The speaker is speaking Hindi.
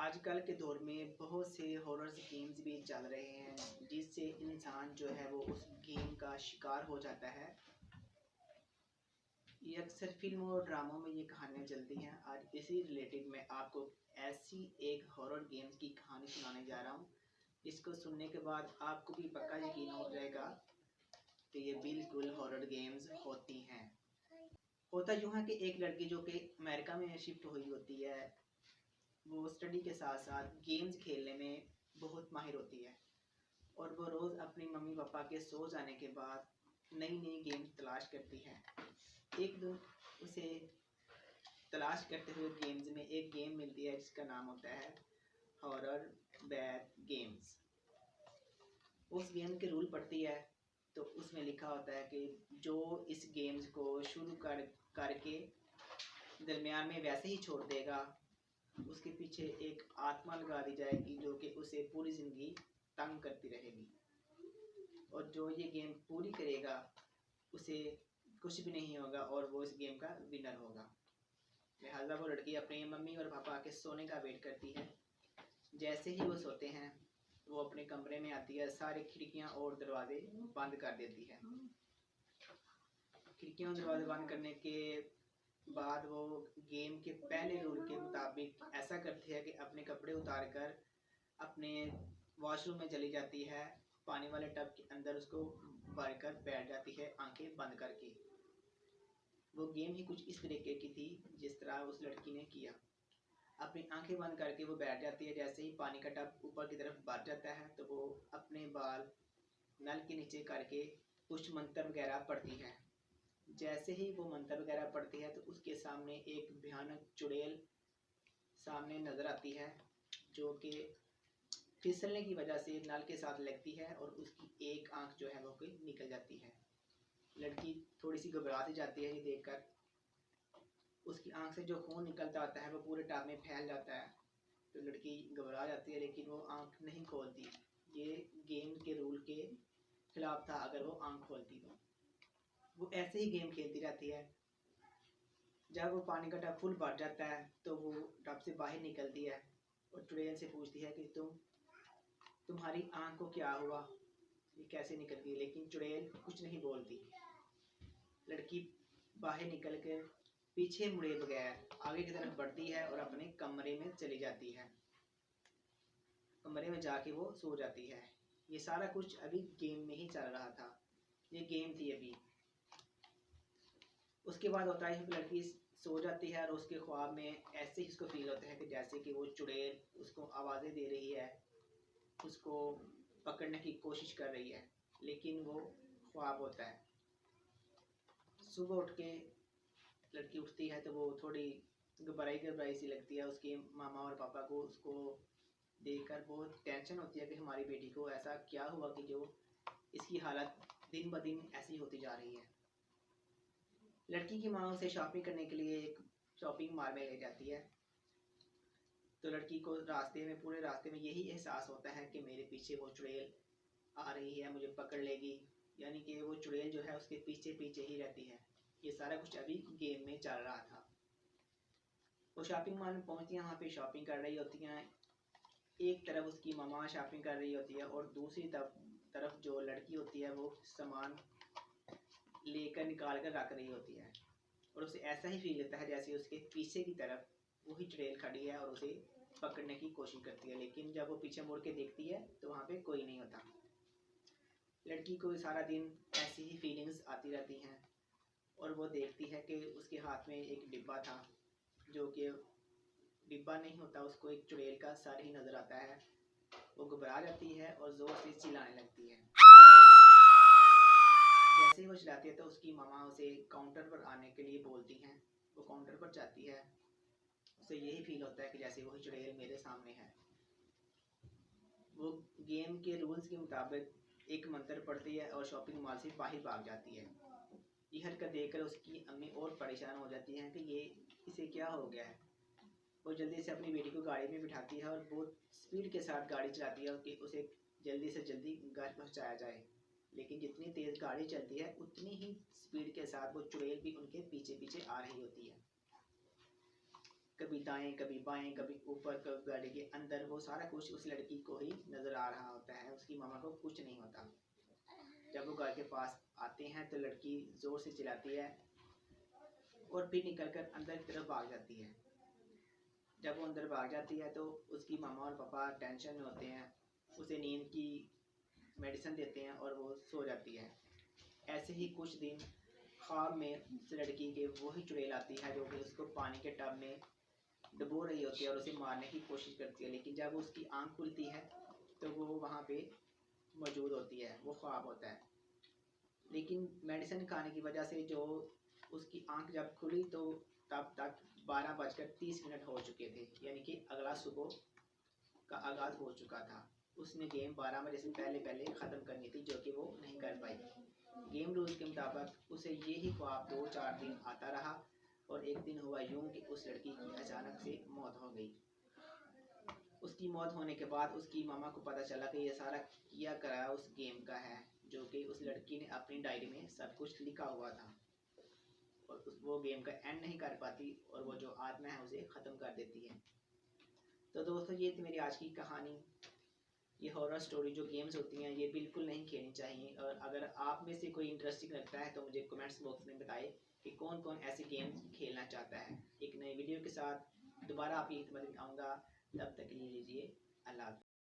आजकल के दौर में बहुत से हॉरर गेम्स भी चल रहे हैं जिससे इंसान जो है वो उस गेम का शिकार हो जाता है। ये अक्सर फिल्म और ड्रामों में ये कहानियाँ चलती हैं। आज इसी रिलेटेड मैं आपको ऐसी एक हॉरर गेम्स की कहानी सुनाने जा रहा हूँ। इसको सुनने के बाद आपको भी पक्का यकीन हो जाएगा कि ये बिल्कुल हॉरर गेम्स होती हैं। होता यूँ है कि एक लड़की जो कि अमेरिका में शिफ्ट हुई होती है, वो स्टडी के साथ साथ गेम्स खेलने में बहुत माहिर होती है और वो रोज़ अपनी मम्मी पापा के सो जाने के बाद नई नई गेम्स तलाश करती है। एक दिन उसे तलाश करते हुए गेम्स में एक गेम मिलती है जिसका नाम होता है हॉरर बैड गेम्स। उस गेम के रूल पढ़ती है तो उसमें लिखा होता है कि जो इस गेम्स को शुरू करके दरमियान में वैसे ही छोड़ देगा, उसके पीछे एक आत्मा लगा दी जाएगी जो कि उसे पूरी ज़िंदगी तंग करती रहेगी, और जो ये गेम पूरी करेगा उसे कुछ भी नहीं होगा और वो इस गेम का विनर होगा। लिहाजा वो लड़की अपनी मम्मी और पापा के सोने का वेट करती है। जैसे ही वो सोते हैं वो अपने कमरे में आती है, सारी खिड़कियां और दरवाजे बंद कर देती है। खिड़कियां और दरवाजे बंद करने के बाद वो गेम के पहले रूल के मुताबिक ऐसा करती है कि अपने कपड़े उतार कर अपने वॉशरूम में चली जाती है, पानी वाले टब के अंदर उसको भर कर बैठ जाती है आंखें बंद करके। वो गेम ही कुछ इस तरीके की थी जिस तरह उस लड़की ने किया। अपनी आंखें बंद करके वो बैठ जाती है। जैसे ही पानी का टब ऊपर की तरफ बढ़ जाता है तो वो अपने बाल नल के नीचे करके कुछ मंत्र वगैरह पढ़ती है। जैसे ही वो मंत्र वगैरह पढ़ती है तो उसके सामने एक भयानक चुड़ैल सामने नज़र आती है जो कि फिसलने की वजह से नल के साथ लगती है और उसकी एक आंख जो है वो कोई निकल जाती है। लड़की थोड़ी सी घबरा सी जाती है ये देखकर। उसकी आंख से जो खून निकलता आता है वो पूरे टब में फैल जाता है, तो लड़की घबरा जाती है लेकिन वो आंख नहीं खोलती। ये गेम के रूल के खिलाफ था अगर वो आंख खोलती तो। वो ऐसे ही गेम खेलती रहती है। जब वो पानी का टब फुल भर जाता है तो वो टब से बाहर निकलती है और चुड़ैल से पूछती है कि तुम्हारी आंख को क्या हुआ, ये कैसे निकल गई। लेकिन चुड़ैल कुछ नहीं बोलती। लड़की बाहर निकल कर पीछे मुड़े बगैर आगे की तरफ बढ़ती है और अपने कमरे में चली जाती है। कमरे में जाके वो सो जाती है। ये सारा कुछ अभी गेम में ही चल रहा था, ये गेम थी अभी। उसके बाद होता है लड़की सो जाती है और उसके ख्वाब में ऐसे ही उसको फील होता है कि जैसे कि वो चुड़ैल उसको आवाज़ें दे रही है, उसको पकड़ने की कोशिश कर रही है, लेकिन वो ख्वाब होता है। सुबह उठ के लड़की उठती है तो वो थोड़ी घबराई सी लगती है। उसके मामा और पापा को उसको देखकर बहुत टेंशन होती है कि हमारी बेटी को ऐसा क्या हुआ कि जो इसकी हालत दिन ब दिन ऐसी होती जा रही है। लड़की की माँ उसे शॉपिंग करने के लिए एक शॉपिंग मॉल में ले जाती है। तो लड़की को पूरे रास्ते में यही एहसास होता है कि मेरे पीछे वो चुड़ैल आ रही है, मुझे पकड़ लेगी। यानी कि वो चुड़ैल जो है उसके पीछे पीछे ही रहती है। ये सारा कुछ अभी गेम में चल रहा था। वो शॉपिंग मॉल में पहुंचती है, वहाँ पे शॉपिंग कर रही होती हैं। एक तरफ उसकी मम्मा शॉपिंग कर रही होती है और दूसरी तरफ जो लड़की होती है वो सामान लेकर निकाल कर रख रही होती है। और उसे ऐसा ही फील होता है जैसे उसके पीछे की तरफ वही चुड़ैल खड़ी है और उसे पकड़ने की कोशिश करती है। लेकिन जब वो पीछे मुड़ के देखती है तो वहाँ पे कोई नहीं होता। लड़की को सारा दिन ऐसी ही फीलिंग्स आती रहती हैं और वो देखती है कि उसके हाथ में एक डिब्बा था, जो कि डिब्बा नहीं होता, उसको एक चुड़ैल का सर ही नज़र आता है। वो घबरा जाती है और ज़ोर से चिल्लाने लगती है। जैसे ही वो चिल्लाती है तो उसकी मामा उसे काउंटर पर आने के लिए बोलती हैं। वो काउंटर पर जाती है। उसे यही फील होता है कि जैसे वही चुड़ैल मेरे सामने है। वो गेम के रूल्स के मुताबिक एक मंत्र पढ़ती है और शॉपिंग मॉल से बाहर भाग जाती है। ये हरकत देखकर उसकी अम्मी और परेशान हो जाती हैं कि ये इसे क्या हो गया है। वो जल्दी से अपनी बेटी को गाड़ी में बिठाती है और बहुत स्पीड के साथ गाड़ी चलाती है कि उसे जल्दी से जल्दी घर पहुंचाया जाए। लेकिन जितनी तेज़ गाड़ी चलती है उतनी ही स्पीड के साथ वो चुड़ैल भी उनके पीछे पीछे आ रही होती है। कभी दाएं कभी बाएं कभी ऊपर कभी गाड़ी के अंदर, वो सारा कुछ उस लड़की को ही नज़र आ रहा होता है, उसकी मामा को कुछ नहीं होता। जब वो घर के पास आते हैं तो लड़की ज़ोर से चिल्लाती है और फिर निकल कर अंदर की तरफ भाग जाती है। जब वो अंदर भाग जाती है तो उसकी मामा और पापा टेंशन में होते हैं, उसे नींद की मेडिसिन देते हैं और वो सो जाती है। ऐसे ही कुछ दिन ख्वाब में उस लड़की के वही चुड़ैल आती है जो कि उसको पानी के टब में डुबो रही होती है और उसे मारने की कोशिश करती है, लेकिन जब उसकी आंख खुलती है तो वो वहाँ पे मौजूद होती है, वो ख्वाब होता है। लेकिन मेडिसिन खाने की वजह से जो उसकी आंख जब खुली तो तब तक 12:30 हो चुके थे, यानी कि अगला सुबह का आगाज़ हो चुका था। उसने गेम 12 बजे से पहले पहले ख़त्म करनी थी, जो कि वो नहीं कर पाई। गेम रूल्स के मुताबिक उसे ये ही ख्वाब 2-4 दिन आता रहा और एक दिन हुआ यूं कि उस लड़की की अचानक से मौत हो गई। उसकी मौत होने के बाद उसकी मामा को पता चला कि ये सारा किया करा उस गेम का है, जो कि उस लड़की ने अपनी डायरी में सब कुछ लिखा हुआ था और वो गेम का एंड नहीं कर पाती और वो जो आत्मा है उसे ख़त्म कर देती है। तो दोस्तों, ये थी मेरी आज की कहानी। ये हॉरर स्टोरी जो गेम्स होती हैं ये बिल्कुल नहीं खेलनी चाहिए, और अगर आप में से कोई इंटरेस्टिंग लगता है तो मुझे कमेंट्स बॉक्स में बताएं कि कौन कौन ऐसे गेम्स खेलना चाहता है। एक नई वीडियो के साथ दोबारा आपकी खिदमत में आऊँगा, तब तक के लिए लीजिए अल्लाह हाफ़िज़।